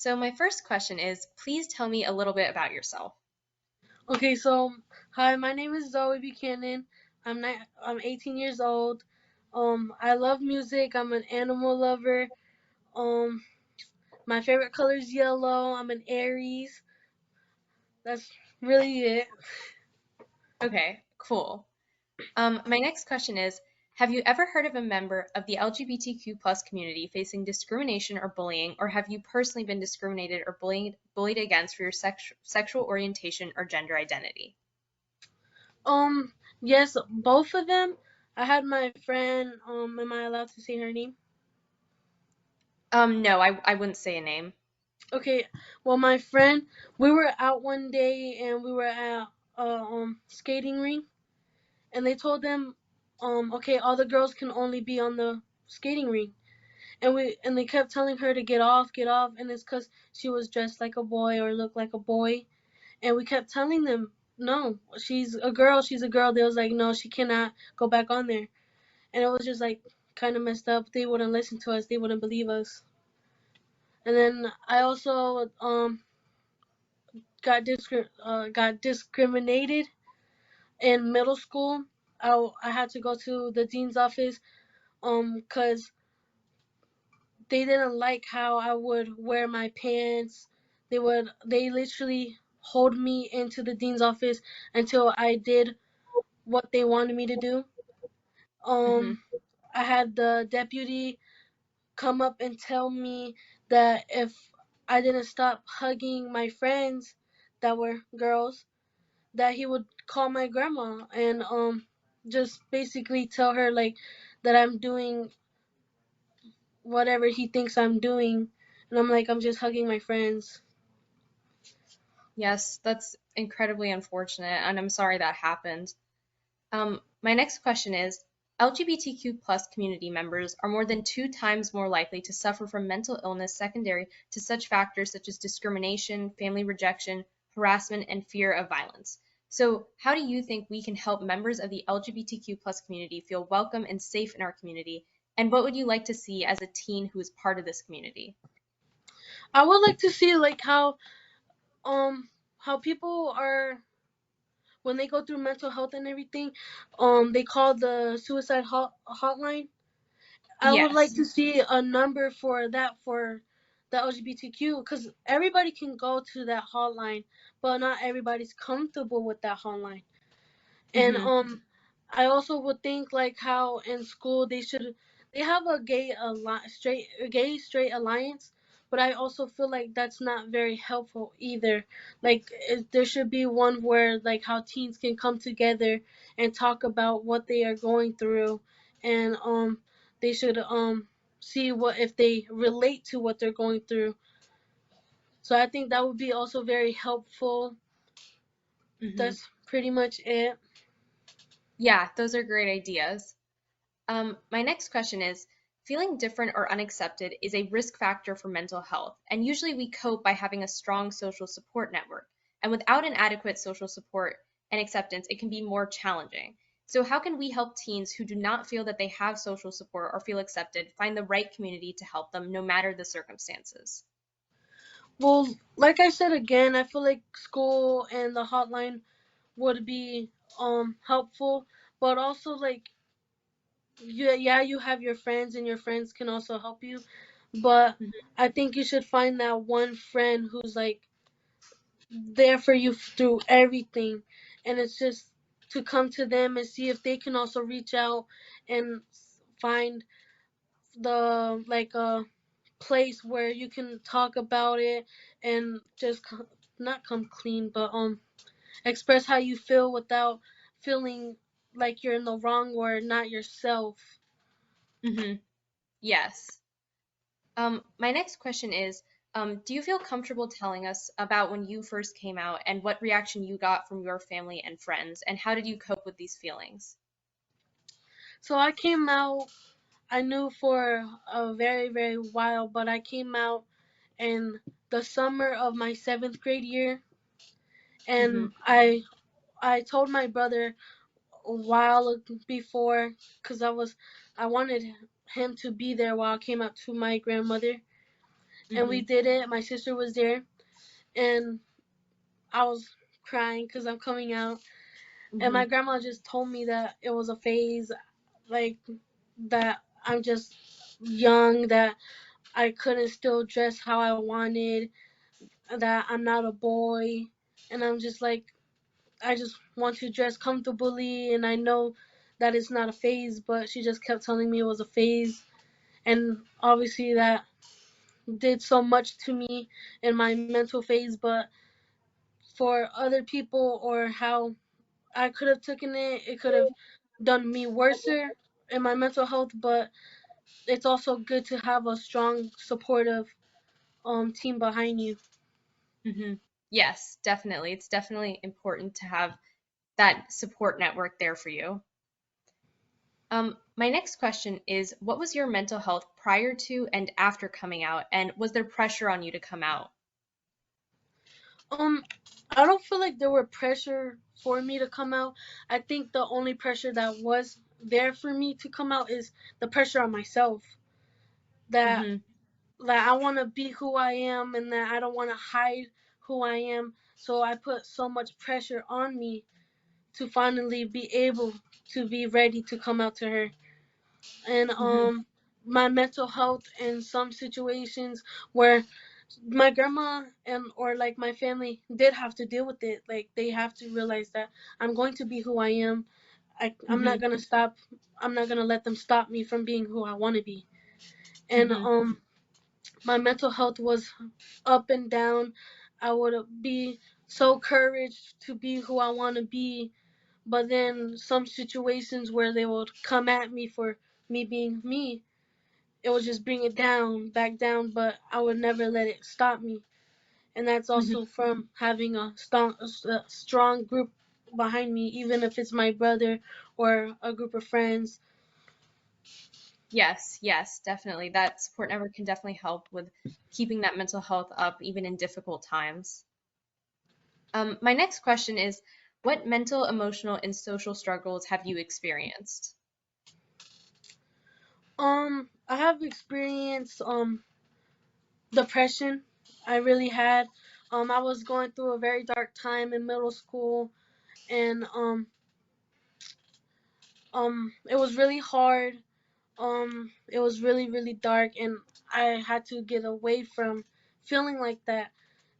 So my first question is, please tell me a little bit about yourself. Okay, so hi, my name is Zoe Buchanan. I'm 18 years old. I love music. I'm an animal lover. Um, my favorite color is yellow. I'm an Aries. That's really it. Okay, cool. My next question is, have you ever heard of a member of the LGBTQ plus community facing discrimination or bullying, or have you personally been discriminated or bullied against for your sexual orientation or gender identity? Um, yes, both of them. I had my friend. Am I allowed to say her name? No, I wouldn't say a name. Okay, well, my friend. We were out one day and we were at a skating rink, and they told them, okay, all the girls can only be on the skating rink. And they kept telling her to get off, and it's because she was dressed like a boy or looked like a boy, and we kept telling them, no, she's a girl. They was like, no, she cannot go back on there, and it was just like kind of messed up. They wouldn't listen to us. They wouldn't believe us. And then I also got discriminated in middle school. I had to go to the dean's office because they didn't like how I would wear my pants. They literally hold me into the dean's office until I did what they wanted me to do. Hmm. Um I had the deputy come up and tell me that if I didn't stop hugging my friends that were girls, that he would call my grandma and just basically tell her like that I'm doing whatever he thinks I'm doing, and I'm like, I'm just hugging my friends. Yes, that's incredibly unfortunate, and I'm sorry that happened. My next question is, LGBTQ plus community members are more than 2 times more likely to suffer from mental illness secondary to such factors such as discrimination, family rejection, harassment, and fear of violence. So, how do you think we can help members of the LGBTQ plus community feel welcome and safe in our community? And what would you like to see as a teen who is part of this community? I would like to see like um how people are when they go through mental health and everything, they call the hotline. I would like Yes. to see a number for that for the LGBTQ, because everybody can go to that hotline, but not everybody's comfortable with that hotline. And Hmm. I also would think like how in school they have a gay straight alliance, but I also feel like that's not very helpful either. Like there should be one where like how teens can come together and talk about what they are going through, and they should see what if they relate to what they're going through. So I think that would be also very helpful. Hmm. That's pretty much it. Yeah, those are great ideas. My next question is, feeling different or unaccepted is a risk factor for mental health, and usually we cope by having a strong social support network. And without an adequate social support and acceptance, it can be more challenging. So, how can we help teens who do not feel that they have social support or feel accepted find the right community to help them no matter the circumstances? Well, like I said again, I feel like school and the hotline would be helpful, but also like yeah, you have your friends and your friends can also help you, but I think you should find that one friend who's like there for you through everything, and it's just to come to them and see if they can also reach out and find the like a place where you can talk about it and just not come clean, but express how you feel without feeling like you're in the wrong or not yourself. Hmm. Yes. My next question is, do you feel comfortable telling us about when you first came out and what reaction you got from your family and friends, and how did you cope with these feelings? So I came out, I knew for a very, very while, but I came out in the summer of my seventh grade year, Hmm. and I told my brother a while before, because I wanted him to be there while I came out to my grandmother, and we Mhm. did it. My sister was there, and I was crying because I'm coming out. And my Mhm. grandma just told me that it was a phase, like that I'm just young, that I couldn't still dress how I wanted, that I'm not a boy, and I'm just like, I just want to dress comfortably, and I know that it's not a phase, but she just kept telling me it was a phase, and obviously that did so much to me in my mental phase, but for other people or how I could have taken it, it could have done me worse in my mental health, but it's also good to have a strong, supportive team behind you. Mhm. Yes, definitely. It's definitely important to have that support network there for you. My next question is, what was your mental health prior to and after coming out, and was there pressure on you to come out? Um, I don't feel like there were pressure for me to come out. I think the only pressure that was there for me to come out is the pressure on myself, that Mhm. that I want to be who I am and that I don't want to hide who I am. So I put so much pressure on me to finally be able to be ready to come out to her. And Mhm. my mental health in some situations where my grandma and or like my family did have to deal with it. Like they have to realize that I'm going to be who I am. I'm not Mhm. gonna stop. I'm not gonna let them stop me from being who I want to be. And Mhm. my mental health was up and down. I would be so couraged to be who I want to be, but then some situations where they would come at me for me being me, it would just bring it down, back down, but I would never let it stop me. And that's Mhm. also from having a strong group behind me, even if it's my brother or a group of friends. Yes, yes, definitely. That support network can definitely help with keeping that mental health up even in difficult times. My next question is, what mental, emotional, and social struggles have you experienced? I have experienced depression. I really had. I was going through a very dark time in middle school, and it was really hard. It was really really dark, and I had to get away from feeling like that.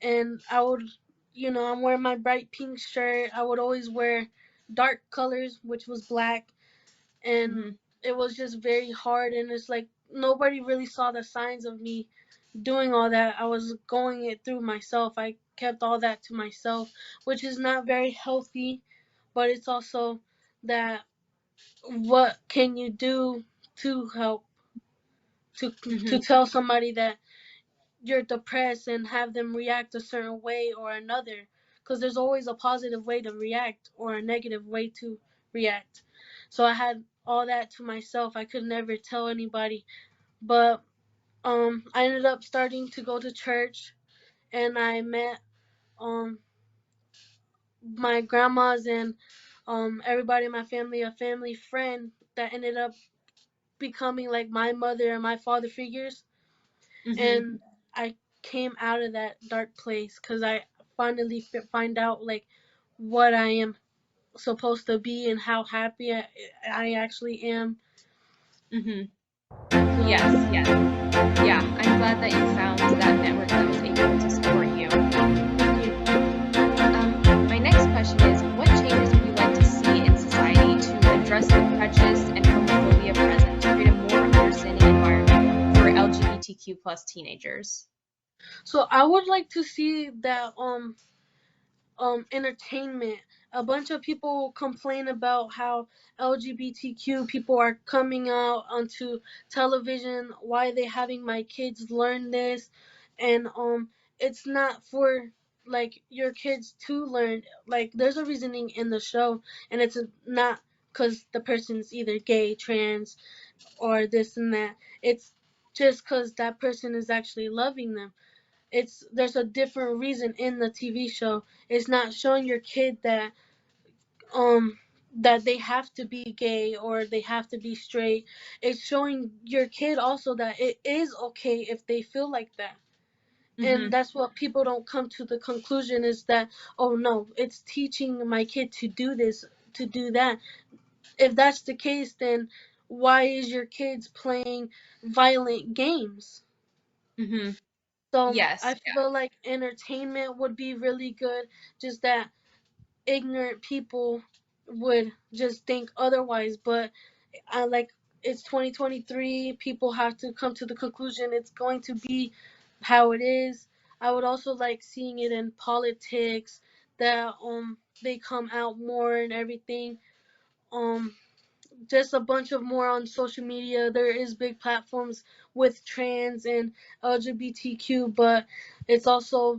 And I would, I'm wearing my bright pink shirt. I would always wear dark colors, which was black, and Mhm. it was just very hard. And it's like nobody really saw the signs of me doing all that. I was going it through myself. I kept all that to myself, which is not very healthy, but it's also that what can you do to help to Mhm. tell somebody that you're depressed and have them react a certain way or another, because there's always a positive way to react or a negative way to react. So I had all that to myself. I could never tell anybody, but I ended up starting to go to church, and I met um my grandmas and everybody in my family, a family friend that ended up becoming like my mother and my father figures. Mhm. And I came out of that dark place because I finally find out like what I am supposed to be and how happy I actually am. Mhm. Yes, So yes. Yeah, I'm glad that you found that network that was able to support you. thank you. My next question is, what changes would you like to see in society to address the prejudice and homophobia present to create a more understanding environment for LGBTQ plus teenagers? So I would like to see that entertainment. A bunch of people complain about how LGBTQ people are coming out onto television. Why are they having my kids learn this? And it's not for like your kids to learn. Like there's a reasoning in the show, and it's not because the person's either gay, trans, or this and that. It's just because that person is actually loving them. It's there's a different reason in the TV show. It's not showing your kid um that they have to be gay or they have to be straight. It's showing your kid also that it is okay if they feel like that. And Mhm. that's what people don't come to the conclusion is that, oh no, it's teaching my kid to do this, to do that. If that's the case, then why is your kids playing violent games? Mhm. So I Yes. feel like entertainment would be really good, just that ignorant people would just think otherwise. But I like, it's 2023, people have to come to the conclusion it's going to be how it is. I would also like seeing it in politics, that they come out more and everything. Um just a bunch of more on social media. There is big platforms with trans and LGBTQ, but it's also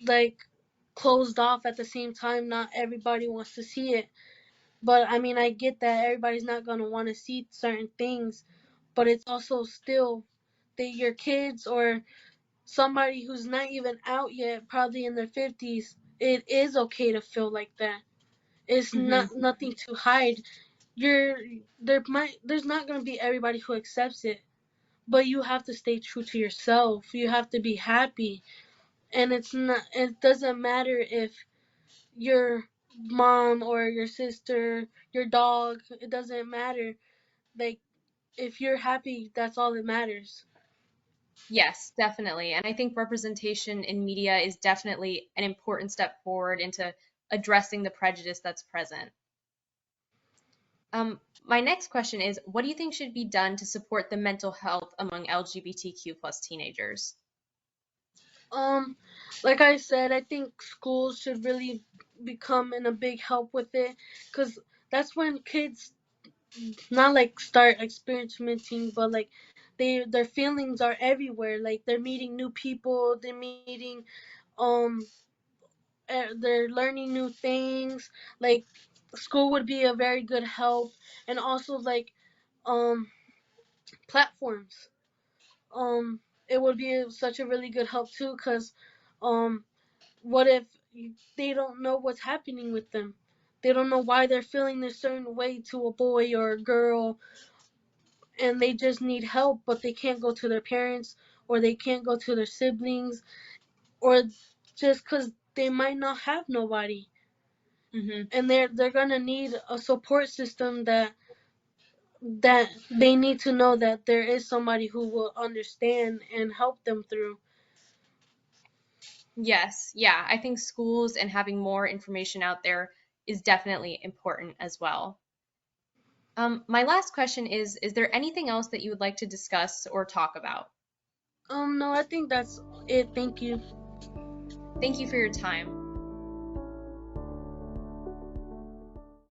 like closed off at the same time. Not everybody wants to see it. But I mean, I get that everybody's not going to want to see certain things, but it's also still that your kids or somebody who's not even out yet, probably in their 50s, it is okay to feel like that. It's Mhm. not nothing to hide. You're there's not going to be everybody who accepts it, but you have to stay true to yourself. You have to be happy, and it doesn't matter if your mom or your sister, your dog, it doesn't matter. Like, if you're happy, that's all that matters. Yes, definitely. And I think representation in media is definitely an important step forward into addressing the prejudice that's present. My next question is, what do you think should be done to support the mental health among LGBTQ plus teenagers? Um, like I said, I think schools should really become in a big help with it, because that's when kids not like start experimenting, but like their feelings are everywhere. Like they're meeting new people, they're meeting um they're learning new things. Like school would be a very good help, and also like um platforms. Um, it would be such a really good help too, because um, what if they don't know what's happening with them? They don't know why they're feeling this certain way to a boy or a girl, and they just need help, but they can't go to their parents or they can't go to their siblings, or just because they might not have nobody, Hmm. and they're gonna need a support system that they need to know that there is somebody who will understand and help them through. Yes, yeah, I think schools and having more information out there is definitely important as well. My last question is there anything else that you would like to discuss or talk about? No, I think that's it. Thank you. Thank you for your time.